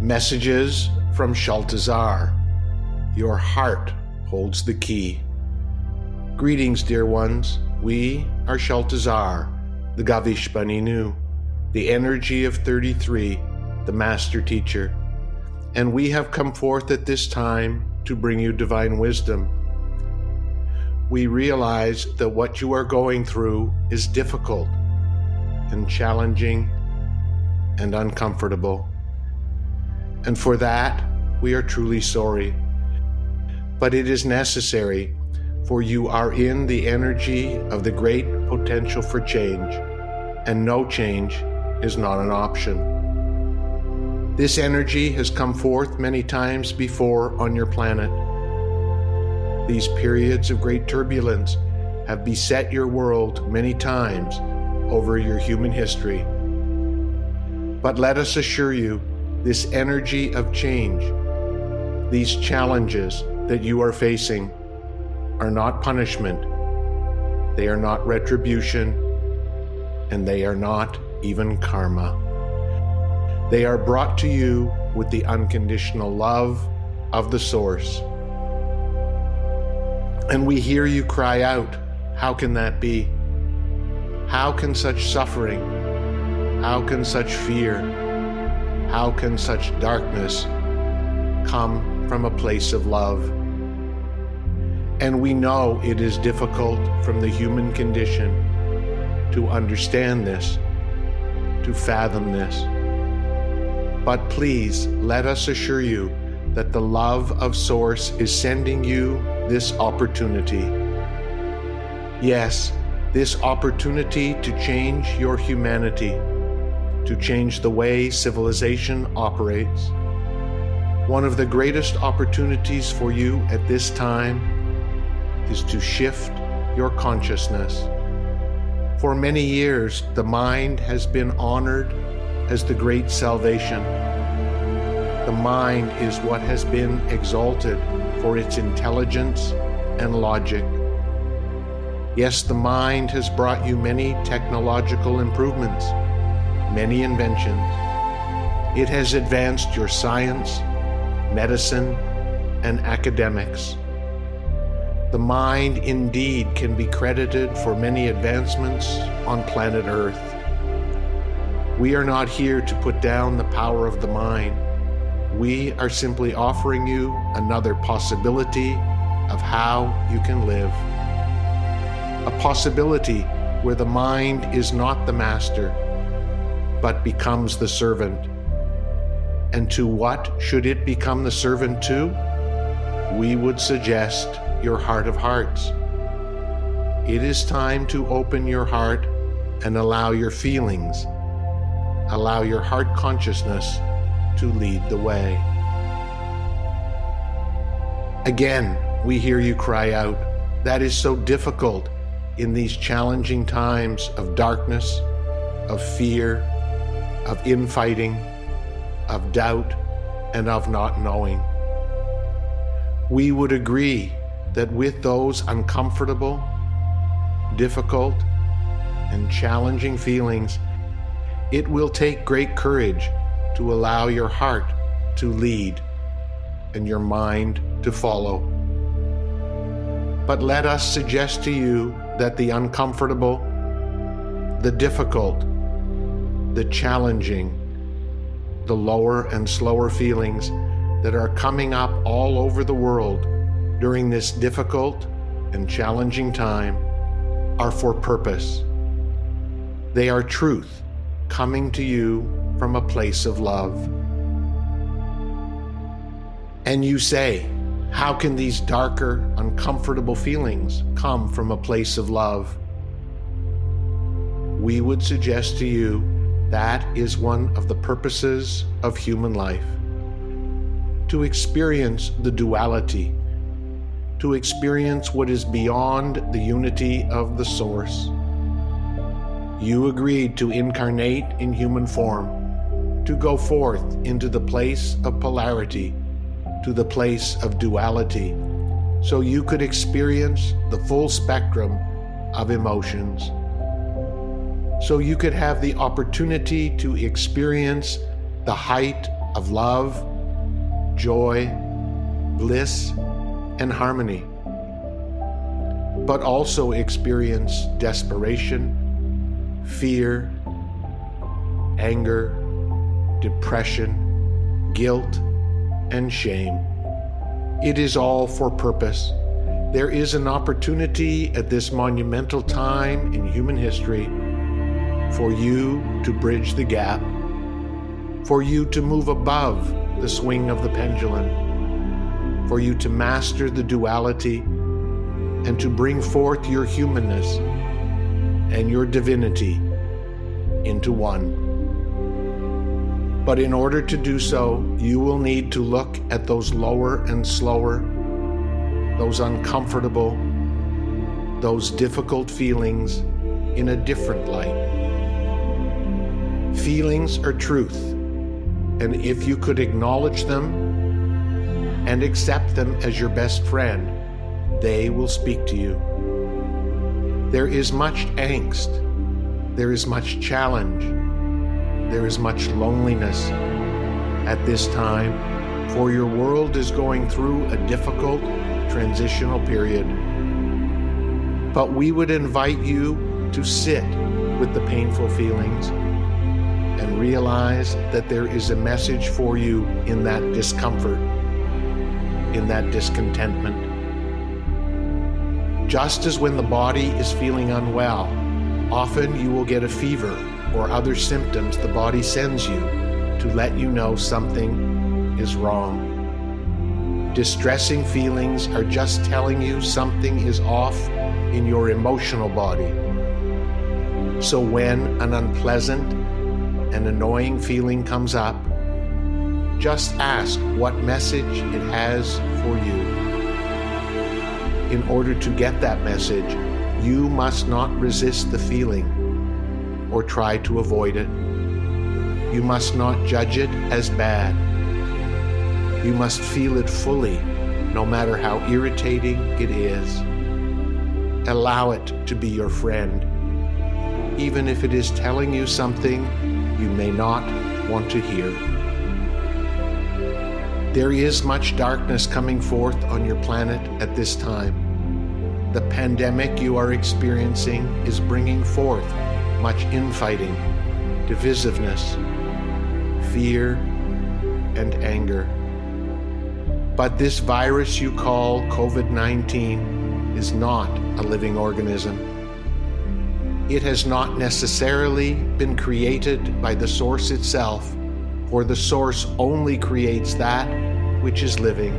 Messages from Shaltazar. Your heart holds the key. Greetings, dear ones. We are Shaltazar, the Gavishpaninu, the energy of 33, the master teacher. And we have come forth at this time to bring you divine wisdom. We realize that what you are going through is difficult and challenging and uncomfortable. And for that, we are truly sorry. But it is necessary, for you are in the energy of the great potential for change, and no change is not an option. This energy has come forth many times before on your planet. These periods of great turbulence have beset your world many times over your human history. But let us assure you, this energy of change, these challenges that you are facing, are not punishment, they are not retribution, and they are not even karma. They are brought to you with the unconditional love of the Source. And we hear you cry out, how can that be? How can such suffering, how can such fear, how can such darkness come from a place of love? And we know it is difficult from the human condition to understand this, to fathom this. But please let us assure you that the love of Source is sending you this opportunity. Yes, this opportunity to change your humanity, to change the way civilization operates. One of the greatest opportunities for you at this time is to shift your consciousness. For many years, the mind has been honored as the great salvation. The mind is what has been exalted for its intelligence and logic. Yes, the mind has brought you many technological improvements, many inventions. It has advanced your science, medicine, and academics. The mind indeed can be credited for many advancements on planet Earth. We are not here to put down the power of the mind. We are simply offering you another possibility of how you can live. A possibility where the mind is not the master, but becomes the servant. And to what should it become the servant to? We would suggest your heart of hearts. It is time to open your heart and allow your feelings, allow your heart consciousness to lead the way. Again, we hear you cry out. That is so difficult in these challenging times of darkness, of fear, of infighting, of doubt, and of not knowing. We would agree that with those uncomfortable, difficult, and challenging feelings, it will take great courage to allow your heart to lead and your mind to follow. But let us suggest to you that the uncomfortable, the difficult, the challenging, the lower and slower feelings that are coming up all over the world during this difficult and challenging time are for purpose. They are truth coming to you from a place of love. And you say, how can these darker, uncomfortable feelings come from a place of love? We would suggest to you that is one of the purposes of human life. To experience the duality, to experience what is beyond the unity of the Source. You agreed to incarnate in human form, to go forth into the place of polarity, to the place of duality, so you could experience the full spectrum of emotions. So you could have the opportunity to experience the height of love, joy, bliss, and harmony, but also experience desperation, fear, anger, depression, guilt, and shame. It is all for purpose. There is an opportunity at this monumental time in human history for you to bridge the gap, for you to move above the swing of the pendulum, for you to master the duality and to bring forth your humanness and your divinity into one. But in order to do so, you will need to look at those lower and slower, those uncomfortable, those difficult feelings in a different light. Feelings are truth, and if you could acknowledge them and accept them as your best friend, they will speak to you. There is much angst, there is much challenge, there is much loneliness at this time, for your world is going through a difficult transitional period. But we would invite you to sit with the painful feelings and realize that there is a message for you in that discomfort, in that discontentment. Just as when the body is feeling unwell, often you will get a fever or other symptoms the body sends you to let you know something is wrong. Distressing feelings are just telling you something is off in your emotional body. So when an unpleasant and annoying feeling comes up, just ask what message it has for you. In order to get that message, you must not resist the feeling or try to avoid it. You must not judge it as bad. You must feel it fully, no matter how irritating it is. Allow it to be your friend, even if it is telling you something you may not want to hear. There is much darkness coming forth on your planet at this time. The pandemic you are experiencing is bringing forth much infighting, divisiveness, fear, and anger. But this virus you call COVID-19 is not a living organism. It has not necessarily been created by the source itself, for the source only creates that which is living.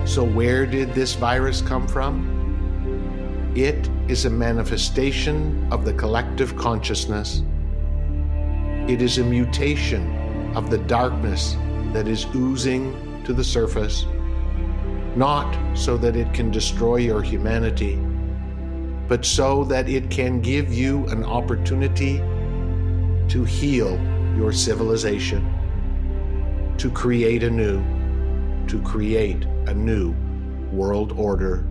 So where did this virus come from? It is a manifestation of the collective consciousness. It is a mutation of the darkness that is oozing to the surface, not so that it can destroy your humanity, but so that it can give you an opportunity to heal your civilization, to create a new world order.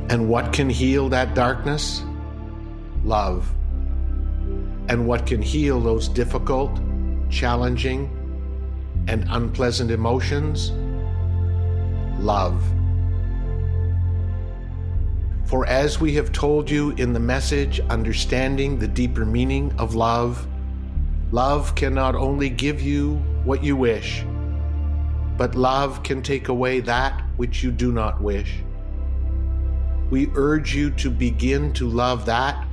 And what can heal that darkness? Love. And what can heal those difficult, challenging, and unpleasant emotions? Love. For as we have told you in the message, understanding the deeper meaning of love, love can not only give you what you wish, but love can take away that which you do not wish. We urge you to begin to love that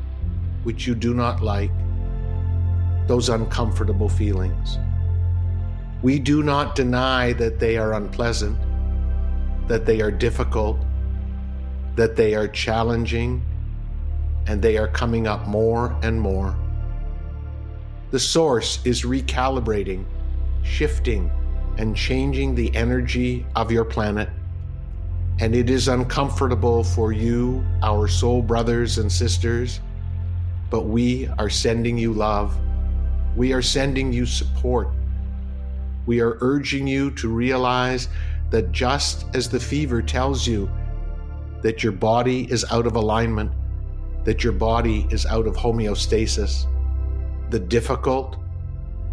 which you do not like, those uncomfortable feelings. We do not deny that they are unpleasant, that they are difficult, that they are challenging, and they are coming up more and more. The source is recalibrating, shifting, and changing the energy of your planet. And it is uncomfortable for you, our soul brothers and sisters, but we are sending you love. We are sending you support. We are urging you to realize that just as the fever tells you that your body is out of alignment, that your body is out of homeostasis, the difficult,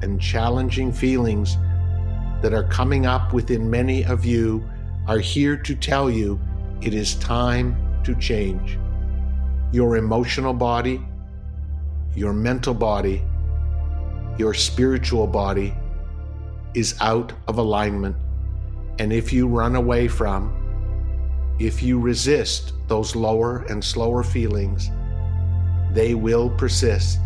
and challenging feelings that are coming up within many of you are here to tell you it is time to change. Your emotional body, your mental body, your spiritual body is out of alignment. And if you run away from, if you resist those lower and slower feelings, they will persist.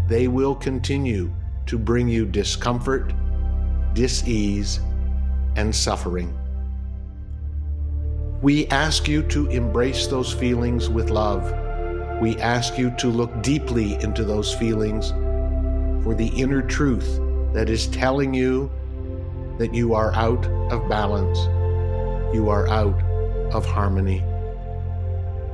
They will continue to bring you discomfort, dis-ease, and suffering. We ask you to embrace those feelings with love. We ask you to look deeply into those feelings for the inner truth that is telling you that you are out of balance, you are out of harmony.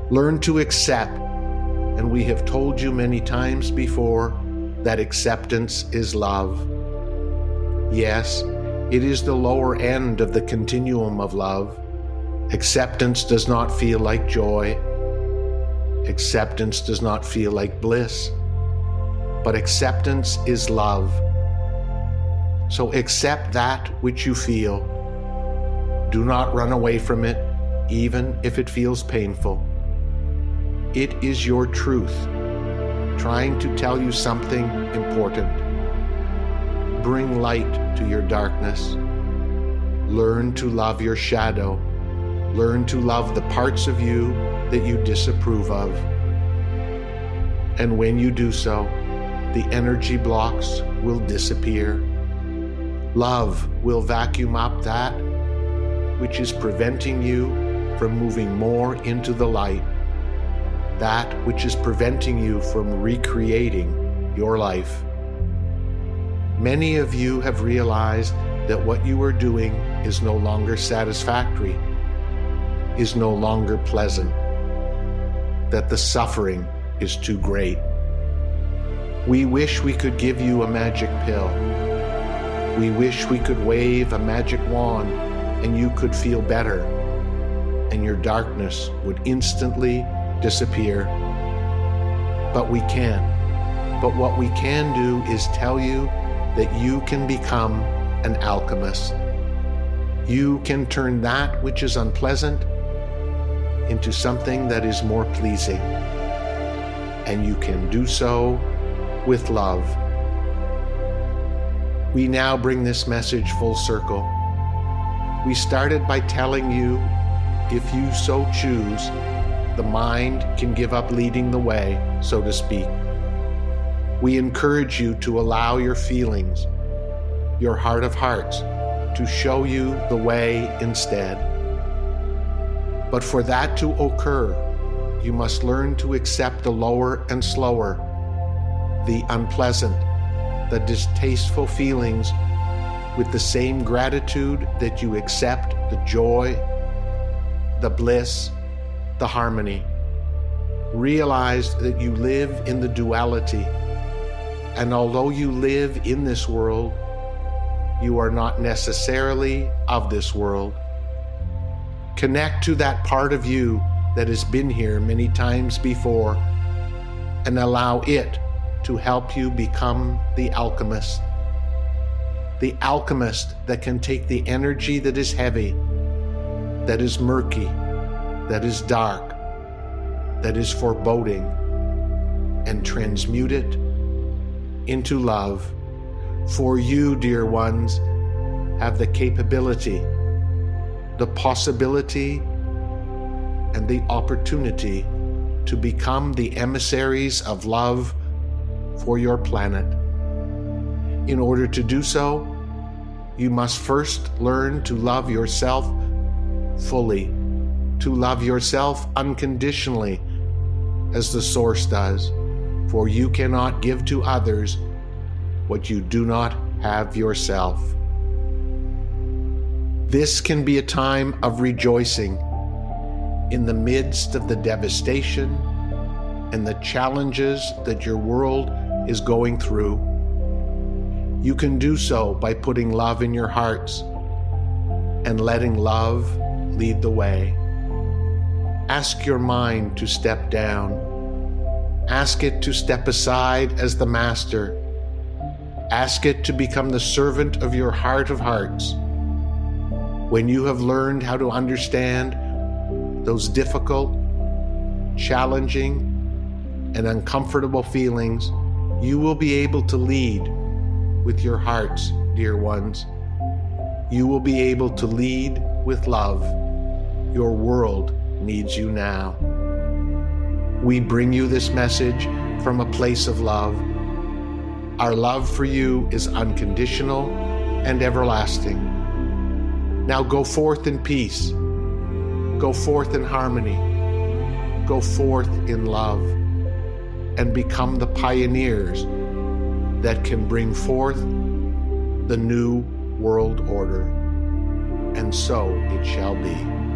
Learn to accept, and we have told you many times before that acceptance is love. Yes, it is the lower end of the continuum of love. Acceptance does not feel like joy. Acceptance does not feel like bliss. But acceptance is love. So accept that which you feel. Do not run away from it, even if it feels painful. It is your truth, trying to tell you something important. Bring light to your darkness. Learn to love your shadow. Learn to love the parts of you that you disapprove of. And when you do so, the energy blocks will disappear. Love will vacuum up that which is preventing you from moving more into the light, that which is preventing you from recreating your life. Many of you have realized that what you are doing is no longer satisfactory, is no longer pleasant, that the suffering is too great. We wish we could give you a magic pill. We wish we could wave a magic wand and you could feel better and your darkness would instantly disappear. But we can't. But what we can do is tell you that you can become an alchemist. You can turn that which is unpleasant into something that is more pleasing. And you can do so with love. We now bring this message full circle. We started by telling you, if you so choose, the mind can give up leading the way, so to speak. We encourage you to allow your feelings, your heart of hearts, to show you the way instead. But for that to occur, you must learn to accept the lower and slower, the unpleasant, the distasteful feelings with the same gratitude that you accept the joy, the bliss, the harmony. Realize that you live in the duality, and although you live in this world, you are not necessarily of this world. Connect to that part of you that has been here many times before and allow it to help you become the alchemist. The alchemist that can take the energy that is heavy, that is murky, that is dark, that is foreboding, and transmute it into love. For you, dear ones, have the capability, the possibility, and the opportunity to become the emissaries of love for your planet. In order to do so, you must first learn to love yourself fully, to love yourself unconditionally, as the Source does, for you cannot give to others what you do not have yourself. This can be a time of rejoicing in the midst of the devastation and the challenges that your world is going through. You can do so by putting love in your hearts and letting love lead the way. Ask your mind to step down. Ask it to step aside as the master Ask it to become the servant of your heart of hearts. When you have learned how to understand those difficult, challenging, and uncomfortable feelings, you will be able to lead with your hearts, dear ones. You will be able to lead with love. Your world needs you now. We bring you this message from a place of love. Our love for you is unconditional and everlasting. Now go forth in peace. Go forth in harmony. Go forth in love. And become the pioneers that can bring forth the new world order. And so it shall be.